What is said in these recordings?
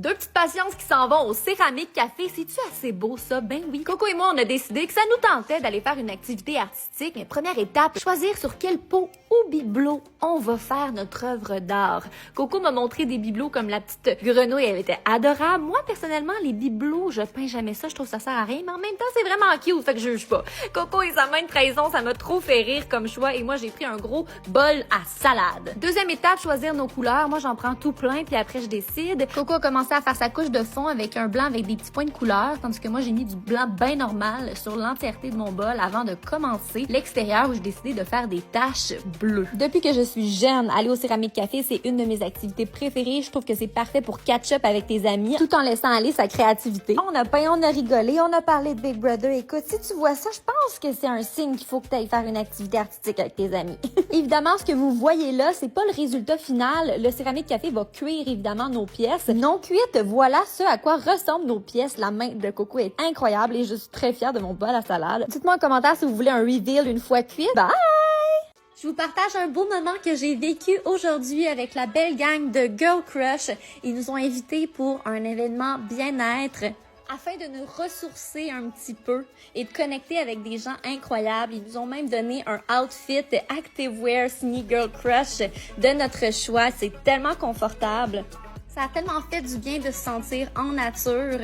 Deux petites patiences qui s'en vont au Céramique Café. C'est-tu assez beau, ça? Ben oui. Coco et moi, on a décidé que ça nous tentait d'aller faire une activité artistique. Mais première étape, choisir sur quel pot ou bibelot on va faire notre œuvre d'art. Coco m'a montré des bibelots comme la petite grenouille. Elle était adorable. Moi, personnellement, les bibelots, je peins jamais ça. Je trouve ça sert à rien. Mais en même temps, c'est vraiment cute. Fait que je juge pas. Coco et sa main de trahison, ça m'a trop fait rire comme choix. Et moi, j'ai pris un gros bol à salade. Deuxième étape, choisir nos couleurs. Moi, j'en prends tout plein. Puis après, je décide. Coco a commencé à faire sa couche de fond avec un blanc avec des petits points de couleur, tandis que moi, j'ai mis du blanc bien normal sur l'entièreté de mon bol avant de commencer l'extérieur où j'ai décidé de faire des taches bleues. Depuis que je suis jeune, aller au Céramique Café, c'est une de mes activités préférées. Je trouve que c'est parfait pour catch-up avec tes amis, tout en laissant aller sa créativité. On a peint, on a rigolé, on a parlé de Big Brother. Écoute, si tu vois ça, je pense que c'est un signe qu'il faut que tu ailles faire une activité artistique avec tes amis. Évidemment, ce que vous voyez là, c'est pas le résultat final. Le Céramique Café va cuire évidemment nos pièces. Non cuites, voilà ce à quoi ressemblent nos pièces. La main de Coco est incroyable et je suis très fière de mon bol à salade. Dites-moi en commentaire si vous voulez un reveal une fois cuite. Bye! Je vous partage un beau moment que j'ai vécu aujourd'hui avec la belle gang de Girl Crush. Ils nous ont invités pour un événement bien-être afin de nous ressourcer un petit peu et de connecter avec des gens incroyables. Ils nous ont même donné un outfit activewear signé Girl Crush de notre choix. C'est tellement confortable. Ça a tellement fait du bien de se sentir en nature,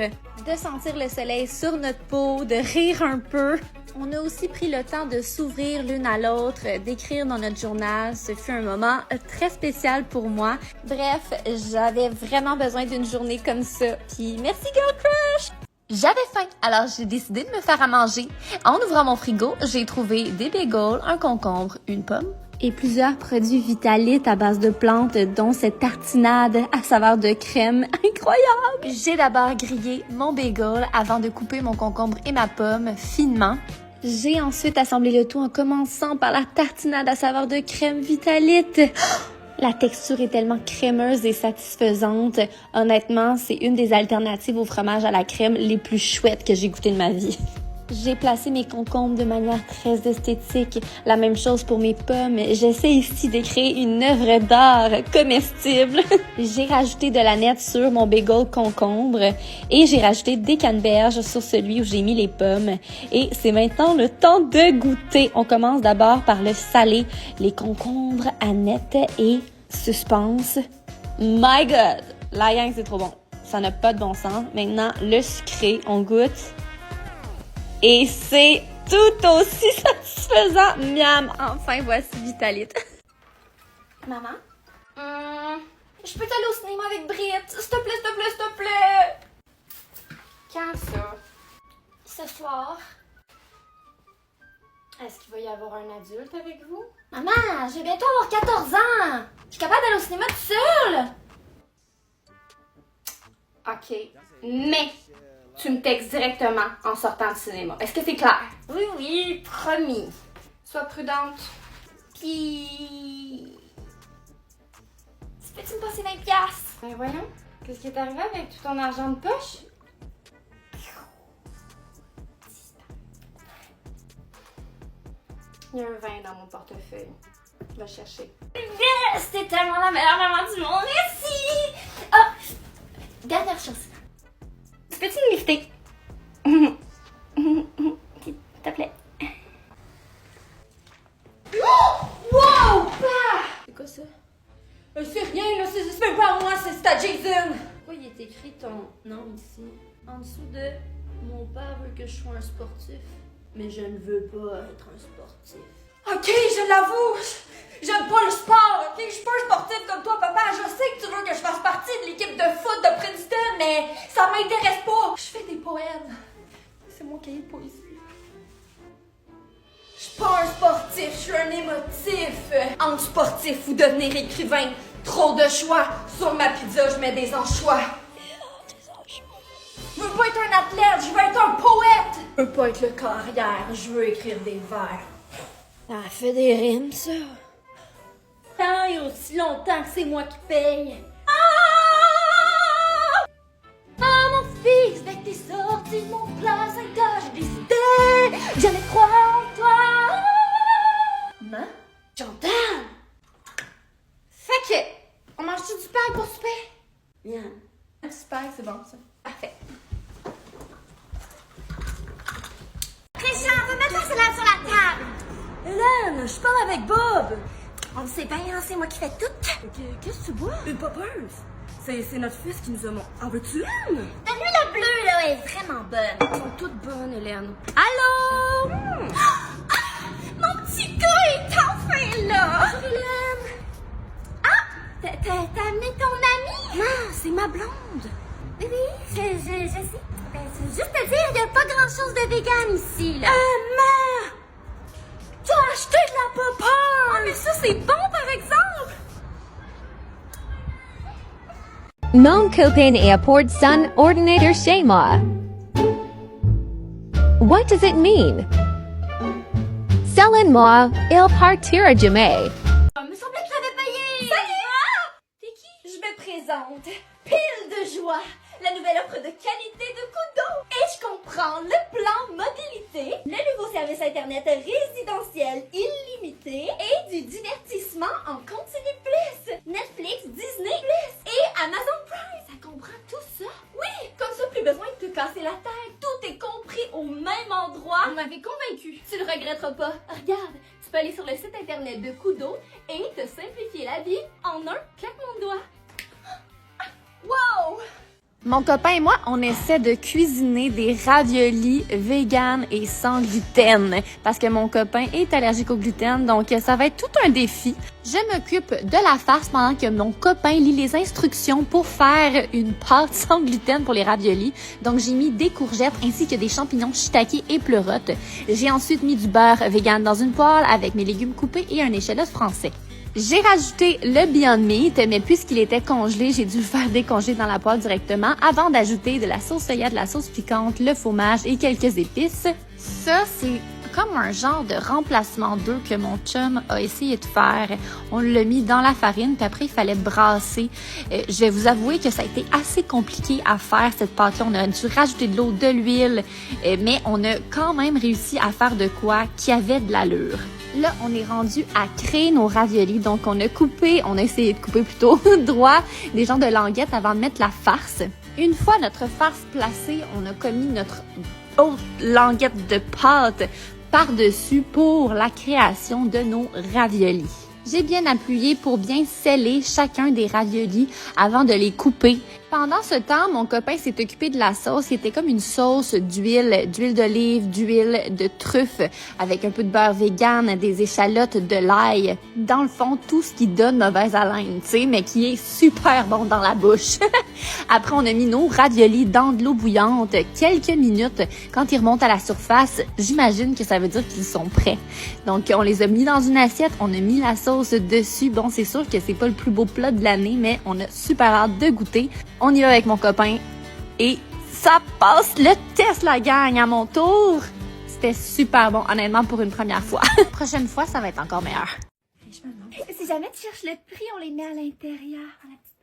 de sentir le soleil sur notre peau, de rire un peu. On a aussi pris le temps de s'ouvrir l'une à l'autre, d'écrire dans notre journal. Ce fut un moment très spécial pour moi. Bref, j'avais vraiment besoin d'une journée comme ça. Puis merci Girl Crush! J'avais faim, alors j'ai décidé de me faire à manger. En ouvrant mon frigo, j'ai trouvé des bagels, un concombre, une pomme et plusieurs produits Vitalites à base de plantes, dont cette tartinade à saveur de crème incroyable. J'ai d'abord grillé mon bagel avant de couper mon concombre et ma pomme finement. J'ai ensuite assemblé le tout en commençant par la tartinade à saveur de crème Vitalite. La texture est tellement crémeuse et satisfaisante. Honnêtement, c'est une des alternatives au fromage à la crème les plus chouettes que j'ai goûté de ma vie. J'ai placé mes concombres de manière très esthétique. La même chose pour mes pommes. J'essaie ici de créer une œuvre d'art comestible. J'ai rajouté de la nette sur mon bagel concombre et j'ai rajouté des canneberges sur celui où j'ai mis les pommes. Et c'est maintenant le temps de goûter. On commence d'abord par le salé, les concombres, Annette et suspense. My God! La gang, c'est trop bon. Ça n'a pas de bon sens. Maintenant, le sucré, on goûte. Et c'est tout aussi satisfaisant. Miam! Enfin, voici Vitalite. Maman? Je peux aller au cinéma avec Britt? S'il te plaît, s'il te plaît, s'il te plaît! Quand ça? Ce soir. Est-ce qu'il va y avoir un adulte avec vous? Maman, je vais bientôt avoir 14 ans! Je suis capable d'aller au cinéma toute seule! OK. Mais tu me textes directement en sortant du cinéma. Est-ce que c'est clair? Oui, oui, promis. Sois prudente. Puis... Peux-tu me passer 20$? Ben voyons, qu'est-ce qui est arrivé avec tout ton argent de poche? Il y a un 20 dans mon portefeuille. Va chercher. Yes! T'es tellement la meilleure maman du monde! Merci! Ah! Dernière chose. Peux-tu me lifter? S'il te plaît. Oh! Wow! C'est quoi ça? C'est rien, là, c'est même pas à moi, c'est à Jason! Pourquoi il est écrit ton nom ici? En dessous de mon père veut que je sois un sportif, mais je ne veux pas être un sportif. Ok, je l'avoue! J'aime pas le sport, ok? Je suis pas un sportif comme toi, papa. Je sais que tu veux que je fasse partie de l'équipe de foot de Princeton, mais ça m'intéresse pas. Je fais des poèmes. C'est mon cahier de poésie. Je suis pas un sportif, je suis un émotif. Entre sportif ou devenir écrivain, trop de choix. Sur ma pizza, je mets des anchois. Je veux pas être un athlète, je veux être un poète. Je veux pas être le carrière, je veux écrire des vers. Ça fait des rimes, ça. Tant et aussi longtemps que c'est moi qui paye. Ah, mon fils, dès que t'es sorti de mon placenta, j'ai décidé que j'allais croire en toi. Maman? J'entends. Fait que, on mange-tu du pain pour souper? Miam. Du pain Ouais, c'est bon, ça. Parfait. Christian, on va mettre la salade sur la table. Hélène, je parle avec Bob. On le sait bien, hein, c'est moi qui fais tout. Qu'est-ce que tu bois? Une popeuse. C'est notre fils qui nous a montré. En veux-tu une? Donne-lui la bleue, là, elle est vraiment bonne. Elles sont toutes bonnes, Hélène. Allô? Mon petit gars est enfin là. Bonjour, Hélène. Ah, t'as amené ton ami? Non, c'est ma blonde. Oui, je sais. Ben, c'est juste te dire, il n'y a pas grand-chose de vegan ici, là. Maman! Tu as acheté de la popeuse! Ah, mais ça, c'est bon, par exemple! Mon copain Airport Sun Ordinator Shema. What does it mean? Selin moi, il partira jamais. Il me semblait que j'avais payé. Salut! Ah! T'es qui? Je me présente. Pile de joie. La nouvelle offre de qualité de Kudo. Et je comprends le plan mobilité, le nouveau service internet résidentiel illimité et du divertissement en continu plus. Netflix, Disney Plus et Amazon Prime. Ça comprend tout ça? Oui! Comme ça, plus besoin de te casser la tête. Tout est compris au même endroit. Vous m'avez convaincu. Tu le regretteras pas. Regarde, tu peux aller sur le site internet de Kudo et te simplifier la vie en un claquement de doigts. Wow! Mon copain et moi, on essaie de cuisiner des raviolis vegan et sans gluten parce que mon copain est allergique au gluten, donc ça va être tout un défi. Je m'occupe de la farce pendant que mon copain lit les instructions pour faire une pâte sans gluten pour les raviolis. Donc j'ai mis des courgettes ainsi que des champignons shiitake et pleurotes. J'ai ensuite mis du beurre vegan dans une poêle avec mes légumes coupés et un échalote français. J'ai rajouté le Beyond Meat, mais puisqu'il était congelé, j'ai dû le faire décongeler dans la poêle directement avant d'ajouter de la sauce soya, de la sauce piquante, le fromage et quelques épices. Ça, c'est comme un genre de remplacement d'œuf que mon chum a essayé de faire. On l'a mis dans la farine, puis après, il fallait brasser. Je vais vous avouer que ça a été assez compliqué à faire, cette pâte-là. On a dû rajouter de l'eau, de l'huile, mais on a quand même réussi à faire de quoi qui avait de l'allure. Là, on est rendu à créer nos raviolis. Donc, on a essayé de couper plutôt droit des genres de languettes avant de mettre la farce. Une fois notre farce placée, on a commis notre autre languette de pâte par-dessus pour la création de nos raviolis. J'ai bien appuyé pour bien sceller chacun des raviolis avant de les couper. Pendant ce temps, mon copain s'est occupé de la sauce qui était comme une sauce d'huile d'olive, d'huile de truffe avec un peu de beurre vegan, des échalotes, de l'ail. Dans le fond, tout ce qui donne mauvaise haleine, tu sais, mais qui est super bon dans la bouche. Après, on a mis nos raviolis dans de l'eau bouillante quelques minutes. Quand ils remontent à la surface, j'imagine que ça veut dire qu'ils sont prêts. Donc, on les a mis dans une assiette, on a mis la sauce dessus. Bon, c'est sûr que c'est pas le plus beau plat de l'année, mais on a super hâte de goûter. On y va avec mon copain et ça passe le test, la gang, à mon tour. C'était super bon, honnêtement, pour une première fois. Prochaine fois, ça va être encore meilleur. Si jamais tu cherches le prix, on les met à l'intérieur, dans la petite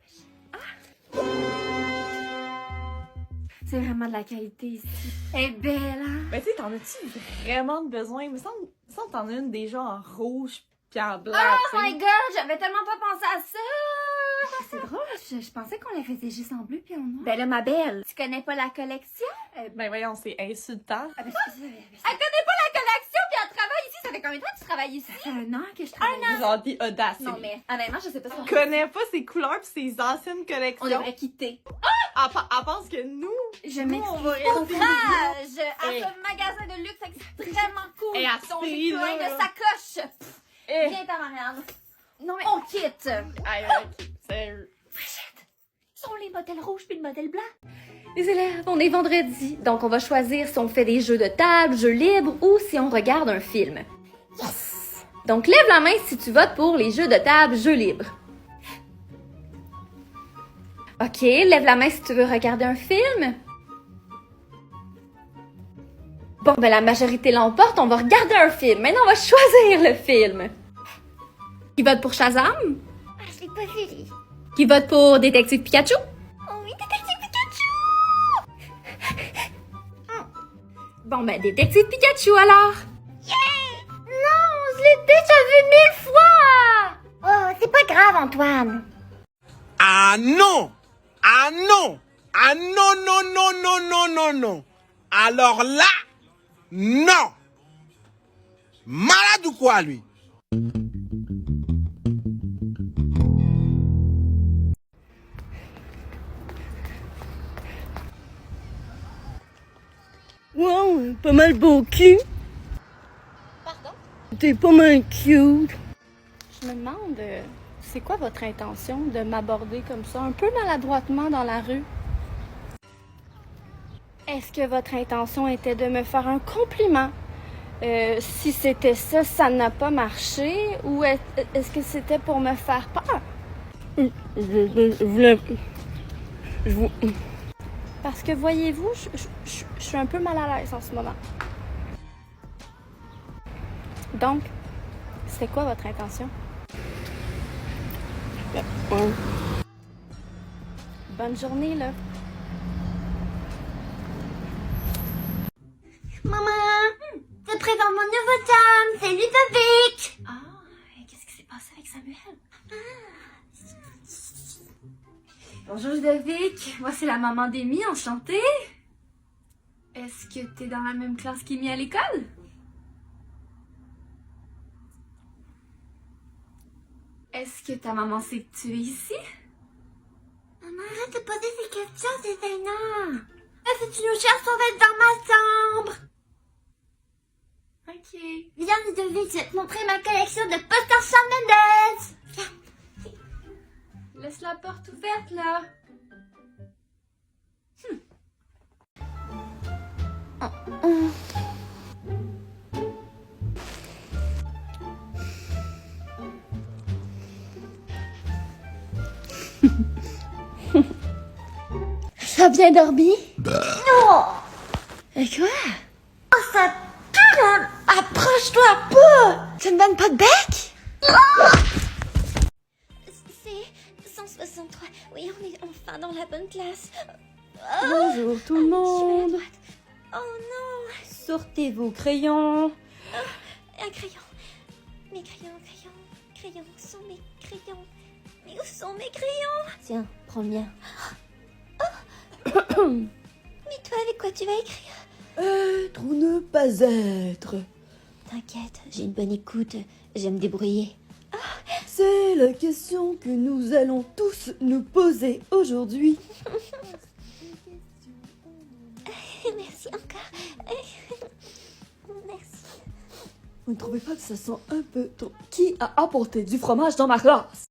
pochette. C'est vraiment de la qualité ici. Elle est belle, hein? Ben, tu sais, t'en as-tu vraiment besoin? Il me semble que t'en as une déjà en rouge pis en blanc. Oh my god, j'avais tellement pas pensé à ça! C'est drôle, je pensais qu'on la faisait juste en bleu puis en noir. Ben là, ma belle, tu connais pas la collection? Ben voyons, c'est insultant. Elle connaît pas la collection puis elle travaille ici. Ça fait combien de temps que tu travailles ici? Ça fait un an que je travaille. Genre des audaces. Non, mais honnêtement, je sais pas si on connais pas ses couleurs pis ses anciennes collections. on devrait quitter. Elle pense que nous... Je nous, on va m'excuse. rester Courage! À Hey. ce magasin de luxe extrêmement cool. Hey, à Ils sont ce plein prix-là, de là. sacoches. Eh. Viens, ta Marianne. Non, mais On quitte. Aïe, ok, sérieux. Sont les modèles rouges puis le modèle blanc. les élèves, on est vendredi, donc on va choisir si on fait des jeux de table, jeux libres ou si on regarde un film. Yes! Donc lève la main si tu votes pour les jeux de table, jeux libres. Ok, lève la main si tu veux regarder un film. Bon, ben la majorité l'emporte, on va regarder un film. Maintenant, on va choisir le film. Qui vote pour Shazam? Ah, je l'ai pas vu. Qui vote pour Détective Pikachu? Oh oui, détective Pikachu! Bon, ben Détective Pikachu alors. Yeah! Non, je l'ai déjà vu 1000 fois! Oh, c'est pas grave, Antoine. Ah non! Ah non! Ah non, non, non, non, non, non, non. Alors là, non. Malade ou quoi, lui? Wow, pas mal beau cul. Pardon? T'es pas mal cute. Je me demande, c'est quoi votre intention de m'aborder comme ça, un peu maladroitement dans la rue? Est-ce que votre intention était de me faire un compliment? Si c'était ça, ça n'a pas marché? Ou est-ce que c'était pour me faire peur? Je voulais... Parce que voyez-vous, je suis un peu mal à l'aise en ce moment. Donc, c'est quoi votre intention? Bonne journée, là. Maman, je présente mon nouveau chum, c'est Ludovic. Ah, qu'est-ce qui s'est passé avec Samuel? Bonjour Ludovic, moi c'est la maman d'Amy, enchantée. Est-ce que t'es dans la même classe qu'Amy à l'école? Est-ce que ta maman sait que tu es ici? Maman, arrête de poser ces questions, c'est gênant. Si tu nous cherches, on va être dans ma chambre. Ok. Viens Ludovic, je vais te montrer ma collection de posters Shawn Mendes. Viens. Laisse la porte ouverte là. T'as bien dormi? Non. Et quoi? Oh, ça pue là. Approche-toi pas. Tu me donnes pas de bec? C'est 163. Oui, on est enfin dans la bonne classe. Bonjour tout le monde. Oh non. Sortez vos crayons. Un crayon. Mes crayons. Où sont mes crayons? Mais où sont mes crayons? Tiens, prends le mien. Mais toi, avec quoi tu vas écrire? Être ou ne pas être. T'inquiète, j'ai une bonne écoute. J'aime débrouiller. C'est la question que nous allons tous nous poser aujourd'hui. Merci encore. Merci. Vous ne trouvez pas que ça sent un peu trop... Qui a apporté du fromage dans ma classe?